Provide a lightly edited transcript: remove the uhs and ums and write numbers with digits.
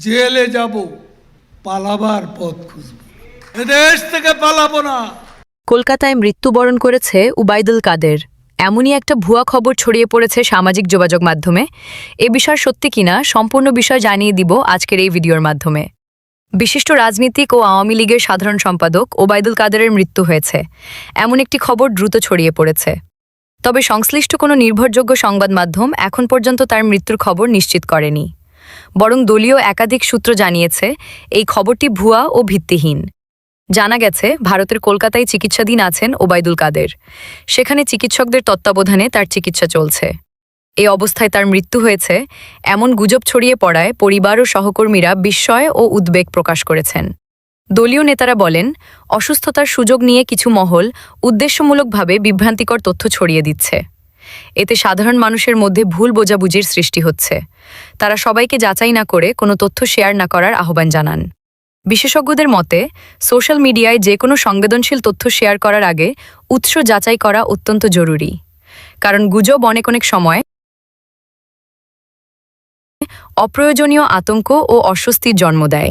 জেলে যাব, পালাবার পথ খুঁজব, এদেশ থেকে পালাবো না। কলকাতায় মৃত্যুবরণ করেছে উবাইদুল কাদের। এমনই একটা ভুয়া খবর ছড়িয়ে পড়েছে সামাজিক যোগাযোগ মাধ্যমে। এ বিষয় সত্যি কিনা সম্পূর্ণ বিষয় জানিয়ে দিব আজকের এই ভিডিওর মাধ্যমে। বিশিষ্ট রাজনীতিক ও আওয়ামী লীগের সাধারণ সম্পাদক ওবাইদুল কাদেরের মৃত্যু হয়েছে, এমন একটি খবর দ্রুত ছড়িয়ে পড়েছে। তবে সংশ্লিষ্ট কোনো নির্ভরযোগ্য সংবাদ মাধ্যম এখন পর্যন্ত তার মৃত্যুর খবর নিশ্চিত করেনি। বরং দলীয় একাধিক সূত্র জানিয়েছে এই খবরটি ভুয়া ও ভিত্তিহীন। জানা গেছে ভারতের কলকাতায় চিকিৎসাধীন আছেন ওবাইদুল কাদের। সেখানে চিকিৎসকদের তত্ত্বাবধানে তার চিকিৎসা চলছে। এই অবস্থায় তার মৃত্যু হয়েছে এমন গুজব ছড়িয়ে পড়ায় পরিবার ও সহকর্মীরা বিস্ময় ও উদ্বেগ প্রকাশ করেছেন। দলীয় নেতারা বলেন, অসুস্থতার সুযোগ নিয়ে কিছু মহল উদ্দেশ্যমূলকভাবে বিভ্রান্তিকর তথ্য ছড়িয়ে দিচ্ছে। এতে সাধারণ মানুষের মধ্যে ভুল বোঝাবুঝির সৃষ্টি হচ্ছে। তারা সবাইকে যাচাই না করে কোনো তথ্য শেয়ার না করার আহ্বান জানান। বিশেষজ্ঞদের মতে, সোশ্যাল মিডিয়ায় যে কোনো সংবেদনশীল তথ্য শেয়ার করার আগে উৎস যাচাই করা অত্যন্ত জরুরি। কারণ গুজব অনেক সময় অপ্রয়োজনীয় আতঙ্ক ও অস্বস্তির জন্ম দেয়।